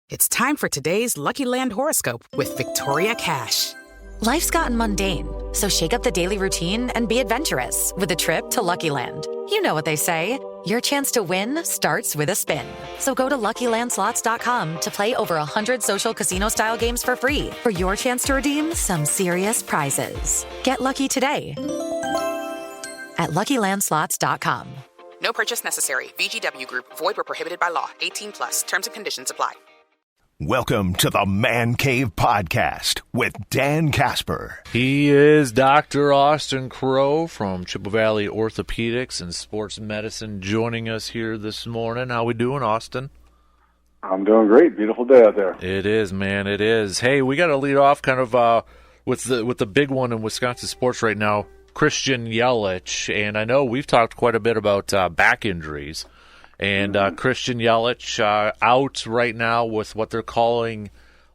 It's time for today's Lucky Land horoscope with Victoria Cash. Life's gotten mundane, so shake up the daily routine and be adventurous with a trip to Lucky Land. You know what they say, your chance to win starts with a spin. So go to LuckyLandSlots.com to play over 100 social casino-style games for free for your chance to redeem some serious prizes. Get lucky today at LuckyLandSlots.com. No purchase necessary. VGW Group. Void where prohibited by law. 18 plus. Terms and conditions apply. Welcome to the Man Cave Podcast with Dan Casper. He is Dr. Austin Crow from Chippewa Valley Orthopedics and Sports Medicine joining us here this morning. How we doing, Austin? I'm doing great. Beautiful day out there. It is, man. It is. Hey, we got to lead off kind of with the big one in Wisconsin sports right now, Christian Yelich. And I know we've talked quite a bit about back injuries. And Christian Yelich out right now with what they're calling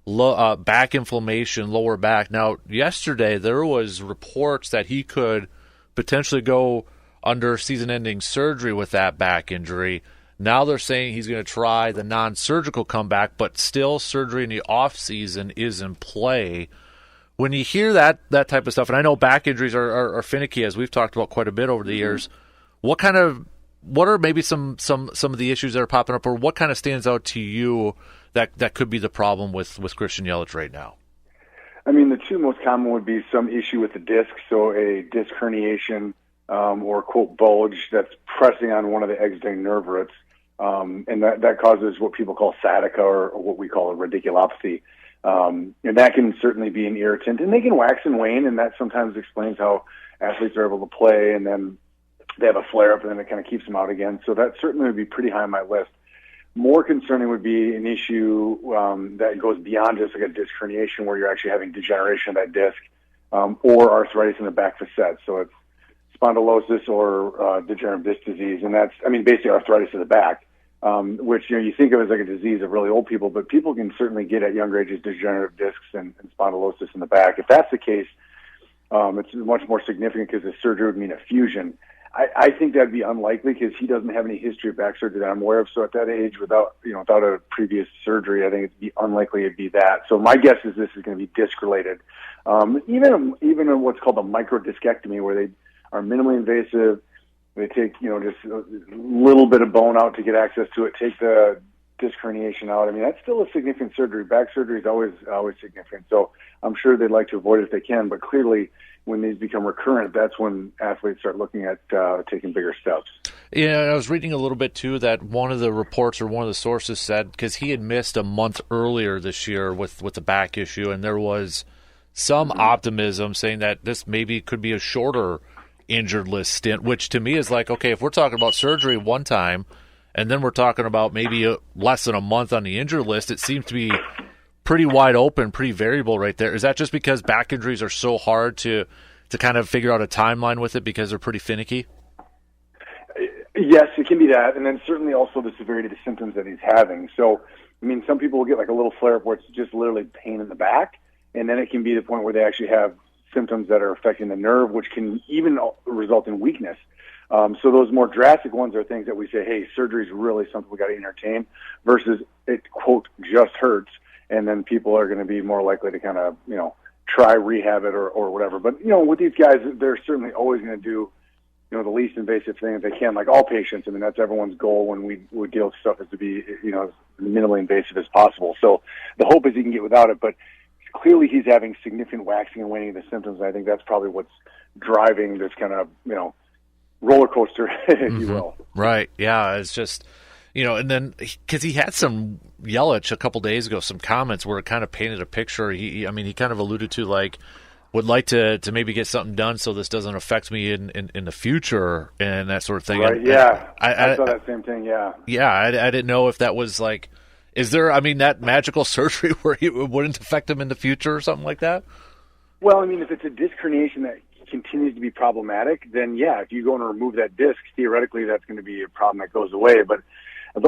back inflammation, lower back. Now, yesterday there was reports that he could potentially go under season-ending surgery with that back injury. Now they're saying he's going to try the non-surgical comeback, but still surgery in the off-season is in play. When you hear that type of stuff, and I know back injuries are finicky, as we've talked about quite a bit over the years, what are maybe some of the issues that are popping up, or what kind of stands out to you that could be the problem with Christian Yelich right now? I mean, the two most common would be some issue with the disc, so a disc herniation or, quote, bulge that's pressing on one of the exiting nerve roots, and that causes what people call sciatica or what we call a radiculopathy. And that can certainly be an irritant, and they can wax and wane, and that sometimes explains how athletes are able to play, and then they have a flare-up, and then it kind of keeps them out again. So that certainly would be pretty high on my list. More concerning would be an issue that goes beyond just like a disc herniation where you're actually having degeneration of that disc or arthritis in the back facet. So it's spondylosis or degenerative disc disease, and that's, basically arthritis of the back, which you think of as like a disease of really old people, but people can certainly get at younger ages degenerative discs and spondylosis in the back. If that's the case, it's much more significant because the surgery would mean a fusion. I think that'd be unlikely because he doesn't have any history of back surgery that I'm aware of. So at that age, without a previous surgery, I think it'd be unlikely it'd be that. So my guess is this is going to be disc related. Even in what's called a microdiscectomy, where they are minimally invasive, they take just a little bit of bone out to get access to it, take the disc herniation out. That's still a significant surgery. Back surgery is always significant. So I'm sure they'd like to avoid it if they can, but clearly, when these become recurrent, that's when athletes start looking at taking bigger steps. Yeah, I was reading a little bit, too, that one of the reports or one of the sources said, because he had missed a month earlier this year with the back issue, and there was some optimism saying that this maybe could be a shorter injured list stint, which to me is like, okay, if we're talking about surgery one time, and then we're talking about maybe less than a month on the injured list, it seems to be pretty wide open, pretty variable right there. Is that just because back injuries are so hard to kind of figure out a timeline with it because they're pretty finicky? Yes, it can be that, and then certainly also the severity of the symptoms that he's having. So, some people will get like a little flare-up where it's just literally pain in the back, and then it can be the point where they actually have symptoms that are affecting the nerve, which can even result in weakness. So those more drastic ones are things that we say, hey, surgery is really something we got to entertain, versus it, quote, just hurts. And then people are going to be more likely to kind of, try rehab it or whatever. But, with these guys, they're certainly always going to do, the least invasive thing that they can, like all patients. That's everyone's goal when we deal with stuff, is to be, as minimally invasive as possible. So the hope is he can get without it. But clearly he's having significant waxing and waning of the symptoms. I think that's probably what's driving this kind of, roller coaster, if you will. Right. Yeah. It's just, and then because he had some Yelich a couple days ago, some comments where it kind of painted a picture. He kind of alluded to like, would like to maybe get something done so this doesn't affect me in the future and that sort of thing. Right. Yeah. I saw that same thing. Yeah. Yeah. I didn't know if that was like, is there, that magical surgery where it wouldn't affect him in the future or something like that? Well, if it's a disc herniation that continues to be problematic, then yeah, if you go and remove that disc, theoretically that's going to be a problem that goes away. But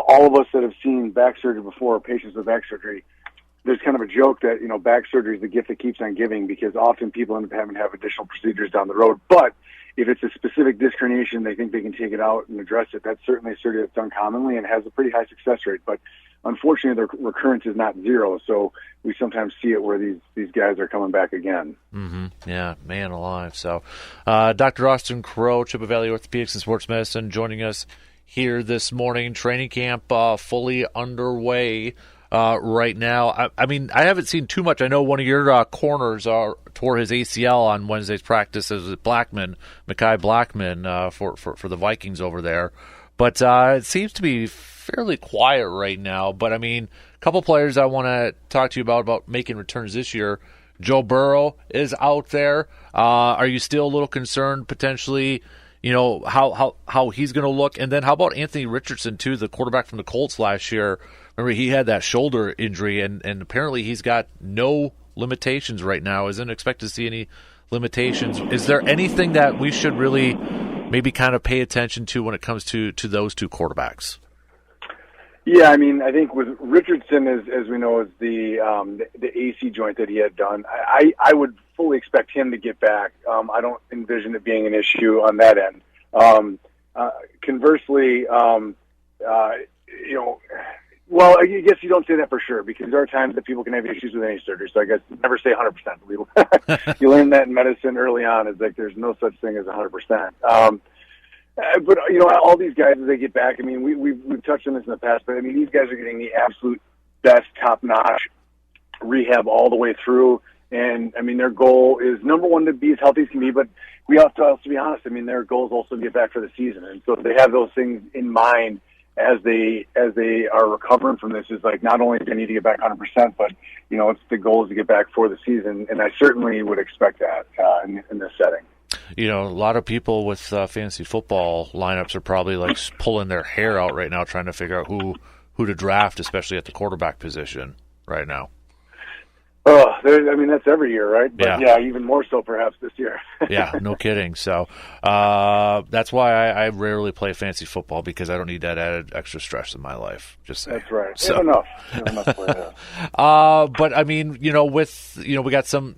all of us that have seen back surgery before, patients with back surgery, there's kind of a joke that, back surgery is the gift that keeps on giving, because often people end up having to have additional procedures down the road. But if it's a specific disc herniation, they think they can take it out and address it. That's certainly a surgery that's done commonly and has a pretty high success rate. But unfortunately, their recurrence is not zero. So we sometimes see it where these guys are coming back again. Mm-hmm. Yeah, man alive. So Dr. Austin Crowe, Chippewa Valley Orthopedics and Sports Medicine, joining us here this morning. Training camp fully underway right now. I mean, I haven't seen too much. I know one of your corners tore his ACL on Wednesday's practice as Mekhi Blackman for the Vikings over there. But it seems to be fairly quiet right now. But, I mean, a couple players I want to talk to you about making returns this year. Joe Burrow is out there. Are you still a little concerned potentially, how he's going to look? And then how about Anthony Richardson, too, the quarterback from the Colts last year? Remember, he had that shoulder injury, and apparently he's got no limitations right now. Isn't expected to see any limitations. Is there anything that we should really maybe kind of pay attention to when it comes to those two quarterbacks? Yeah, I mean, I think with Richardson, as we know, is the AC joint that he had done. I would fully expect him to get back. I don't envision it being an issue on that end. Conversely, well, I guess you don't say that for sure, because there are times that people can have issues with any surgery. So I guess never say 100%. You learn that in medicine early on. Is like there's no such thing as 100%. But all these guys as they get back, I mean, we've touched on this in the past, but I mean, these guys are getting the absolute best, top-notch rehab all the way through. And I mean, their goal is number one to be as healthy as can be, but we have to also be honest. I mean, their goal is also to get back for the season, and so if they have those things in mind as they are recovering from this, is like not only do they need to get back 100%, but it's the goal is to get back for the season, and I certainly would expect that in this setting. A lot of people with fantasy football lineups are probably like pulling their hair out right now, trying to figure out who to draft, especially at the quarterback position right now. That's every year, right? But yeah, even more so perhaps this year. Yeah, no kidding. So that's why I rarely play fantasy football, because I don't need that added extra stress in my life. Just saying. That's right. So. Enough play that. But I mean, we got some,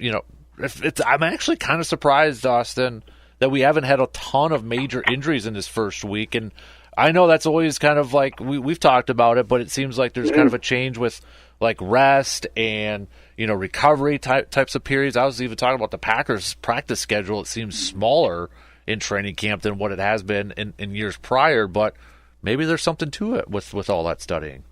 I'm actually kind of surprised, Austin, that we haven't had a ton of major injuries in this first week. And I know that's always kind of like we've talked about it, but it seems like there's kind of a change with like rest and recovery types of periods. I was even talking about the Packers' practice schedule. It seems smaller in training camp than what it has been in years prior, but maybe there's something to it with all that studying.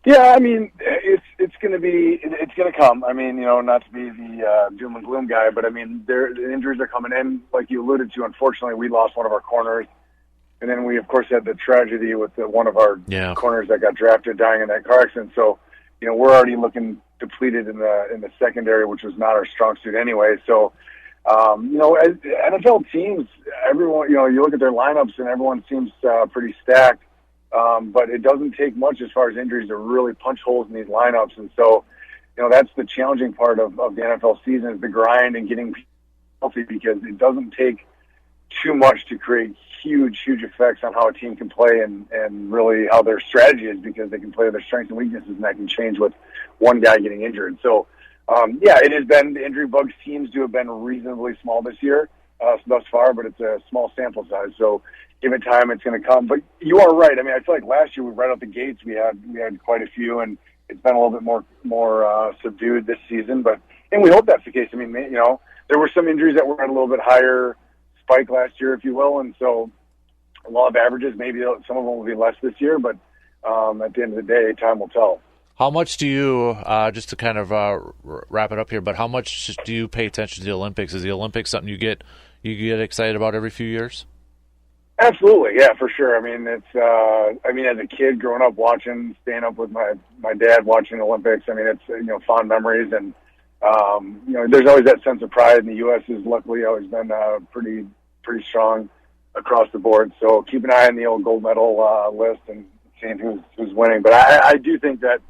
Yeah, I mean, it's going to come. I mean, not to be the doom and gloom guy, but I mean, the injuries are coming in. Like you alluded to, unfortunately, we lost one of our corners. And then we, of course, had the tragedy with one of our corners that got drafted dying in that car accident. So, we're already looking depleted in the secondary, which was not our strong suit anyway. So, as NFL teams, everyone, you look at their lineups and everyone seems pretty stacked. But it doesn't take much as far as injuries to really punch holes in these lineups. And so, that's the challenging part of the NFL season, is the grind and getting healthy, because it doesn't take too much to create huge effects on how a team can play and really how their strategy is, because they can play their strengths and weaknesses, and that can change with one guy getting injured. So, it has been, the injury bug seems to have been reasonably small this year thus far, but it's a small sample size. So give it time, it's going to come. But you are right. I mean, I feel like last year, right out the gates, we had quite a few, and it's been a little bit more subdued this season. And we hope that's the case. I mean, there were some injuries that were at a little bit higher spike last year, if you will, and so a law of averages, maybe some of them will be less this year, but at the end of the day, time will tell. How much do you, just to kind of wrap it up here, but how much do you pay attention to the Olympics? Is the Olympics something you get excited about every few years? Absolutely, yeah, for sure. I mean, it's as a kid growing up staying up with my dad watching the Olympics. I mean, it's fond memories, and there's always that sense of pride. And the U.S. has luckily always been pretty strong across the board. So keep an eye on the old gold medal list and seeing who's winning. But I do think that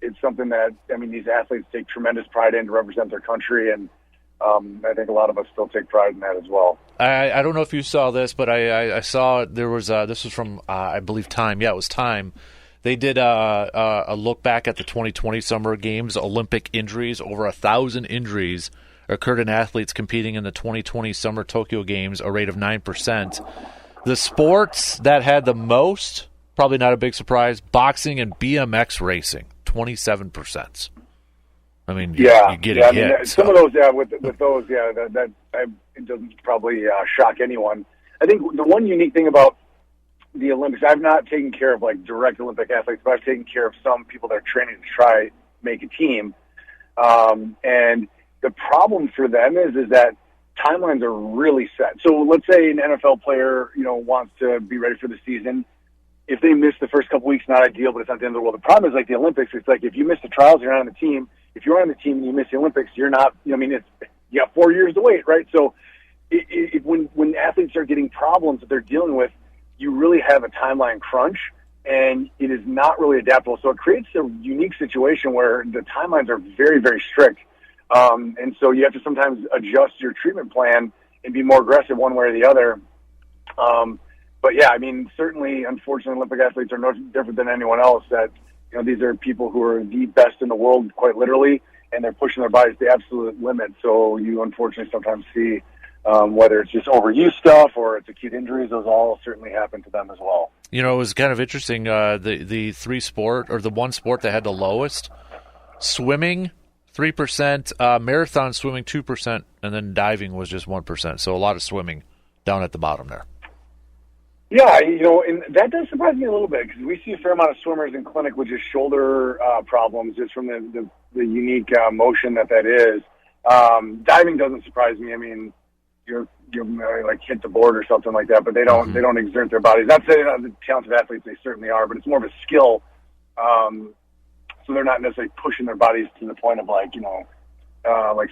it's something that, these athletes take tremendous pride in to represent their country, and I think a lot of us still take pride in that as well. I don't know if you saw this, but I saw there was this was from I believe Time. Yeah, it was Time. They did a look back at the 2020 Summer Games Olympic injuries. Over 1,000 injuries occurred in athletes competing in the 2020 Summer Tokyo Games, a rate of 9%. The sports that had the most probably not a big surprise. Boxing and BMX racing, 27%. I mean, you're getting hit. Some of those, with those, it doesn't probably shock anyone. I think the one unique thing about the Olympics, I've not taken care of like direct Olympic athletes, but I've taken care of some people that are training to try make a team. And the problem for them is that timelines are really set. So let's say an NFL player, wants to be ready for the season. If they miss the first couple weeks, not ideal, but it's not the end of the world. The problem is like the Olympics. It's like if you miss the trials, you're not on the team. If you're on the team and you miss the Olympics, you're not. You got 4 years to wait, right? So when athletes are getting problems that they're dealing with, you really have a timeline crunch, and it is not really adaptable. So it creates a unique situation where the timelines are very, very strict. And so you have to sometimes adjust your treatment plan and be more aggressive one way or the other. But yeah, certainly, unfortunately, Olympic athletes are no different than anyone else. That these are people who are the best in the world, quite literally, and they're pushing their bodies to the absolute limit. So you unfortunately sometimes see whether it's just overuse stuff or it's acute injuries. Those all certainly happen to them as well. It was kind of interesting. The one sport that had the lowest, swimming 3%, marathon swimming 2%, and then diving was just 1%. So a lot of swimming down at the bottom there. Yeah, and that does surprise me a little bit because we see a fair amount of swimmers in clinic with just shoulder problems just from the unique motion that is. Diving doesn't surprise me. You're like hit the board or something like that, but they don't exert their bodies. Not saying the talented athletes, they certainly are, but it's more of a skill. So they're not necessarily pushing their bodies to the point of like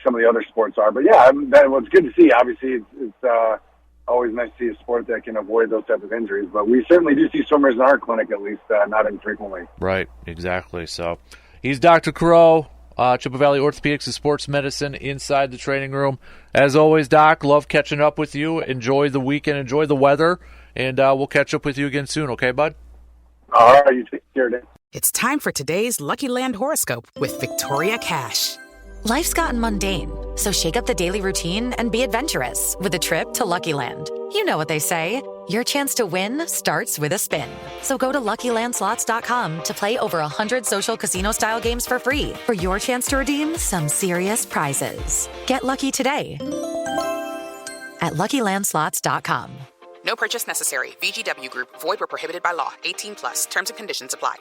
some of the other sports are. But yeah, that was good to see. Obviously, it's always nice to see a sport that can avoid those types of injuries. But we certainly do see swimmers in our clinic, at least, not infrequently. Right, exactly. So he's Dr. Crow, Chippewa Valley Orthopedics and Sports Medicine inside the training room. As always, Doc, love catching up with you. Enjoy the weekend, enjoy the weather, and we'll catch up with you again soon, okay, bud? All right, you take care, Dan. It's time for today's Lucky Land horoscope with Victoria Cash. Life's gotten mundane, so shake up the daily routine and be adventurous with a trip to Lucky Land. You know what they say, your chance to win starts with a spin. So go to LuckyLandSlots.com to play over 100 social casino-style games for free for your chance to redeem some serious prizes. Get lucky today at LuckyLandSlots.com. No purchase necessary. VGW Group. Void where prohibited by law. 18+. Terms and conditions apply.